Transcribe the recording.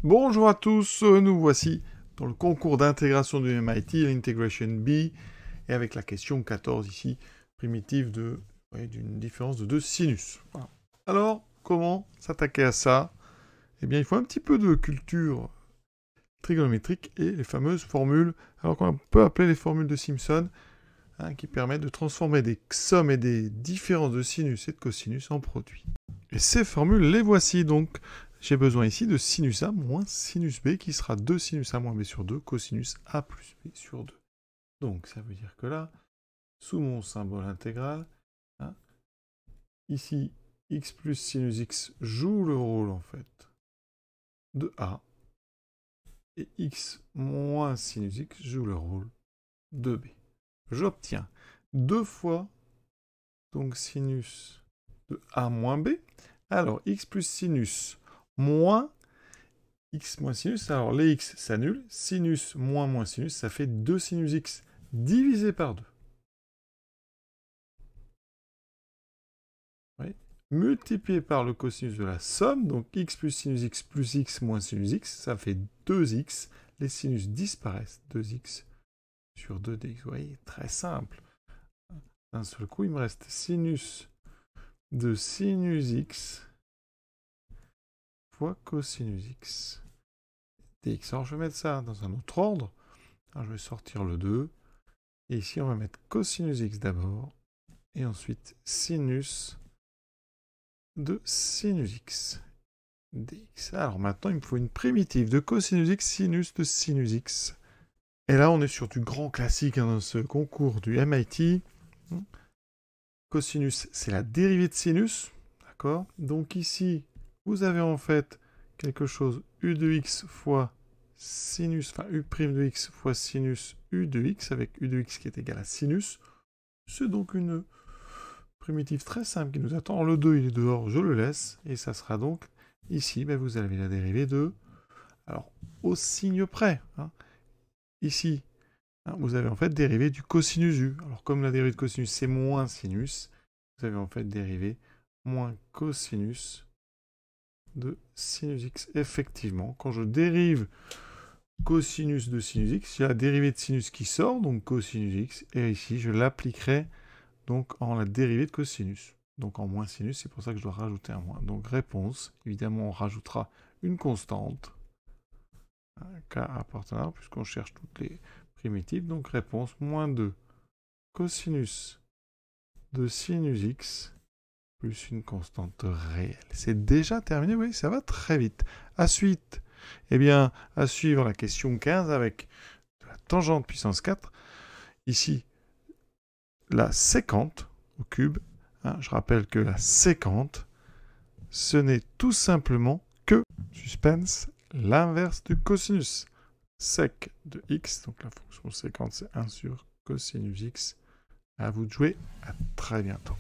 Bonjour à tous, nous voici dans le concours d'intégration du MIT, l'Integration B, et avec la question 14 ici, primitive d'une différence de 2 sinus. Voilà. Alors, comment s'attaquer à ça? Eh bien, il faut un petit peu de culture trigonométrique et les fameuses formules, alors qu'on peut appeler les formules de Simpson, qui permettent de transformer des sommes et des différences de sinus et de cosinus en produits. Et ces formules, les voici donc. J'ai besoin ici de sinus A moins sinus B, qui sera 2 sinus A moins B sur 2, cosinus A plus B sur 2. Donc, ça veut dire que là, sous mon symbole intégral, ici, x plus sinus x joue le rôle, en fait, de A, et x moins sinus x joue le rôle de B. J'obtiens 2 fois, donc, sinus de A moins B. Alors, x plus sinus moins x moins sinus, alors les x s'annulent, sinus moins sinus, ça fait 2 sinus x divisé par 2. Oui. Multiplié par le cosinus de la somme, donc x plus x moins sinus x, ça fait 2x, les sinus disparaissent, 2x sur 2 dx, vous voyez, très simple. D'un seul coup, il me reste sinus de sinus x fois cosinus x dx. Alors je vais mettre ça dans un autre ordre. Alors, je vais sortir le 2. Et ici, on va mettre cosinus x d'abord. Et ensuite, sinus de sinus x dx. Alors maintenant, il me faut une primitive de cosinus x, sinus de sinus x. Et là, on est sur du grand classique dans ce concours du MIT. Cosinus, c'est la dérivée de sinus. D'accord? Donc ici, vous avez en fait quelque chose u de x fois sinus, enfin u' de x fois sinus u de x, avec u de x qui est égal à sinus. C'est donc une primitive très simple qui nous attend. Le 2, il est dehors, je le laisse. Et ça sera donc, ici, vous avez la dérivée de... Alors, au signe près. Ici, vous avez en fait dérivée du cosinus u. Alors, comme la dérivée de cosinus, c'est moins sinus, vous avez en fait dérivée moins cosinus de sinus x. Effectivement, quand je dérive cosinus de sinus x, il y a la dérivée de sinus qui sort, donc cosinus x, et ici, je l'appliquerai donc en la dérivée de cosinus. Donc en moins sinus, c'est pour ça que je dois rajouter un moins. Donc réponse, évidemment, on rajoutera une constante, k appartenant, puisqu'on cherche toutes les primitives. Donc réponse, moins 2 cosinus de sinus x plus une constante réelle. C'est déjà terminé, oui, ça va très vite. À suite, eh bien, à suivre la question 15 avec la tangente puissance 4. Ici, la sécante au cube. Je rappelle que la sécante, ce n'est tout simplement que, suspense, l'inverse du cosinus. Sec de x, donc la fonction sécante, c'est 1 sur cosinus x. À vous de jouer, à très bientôt.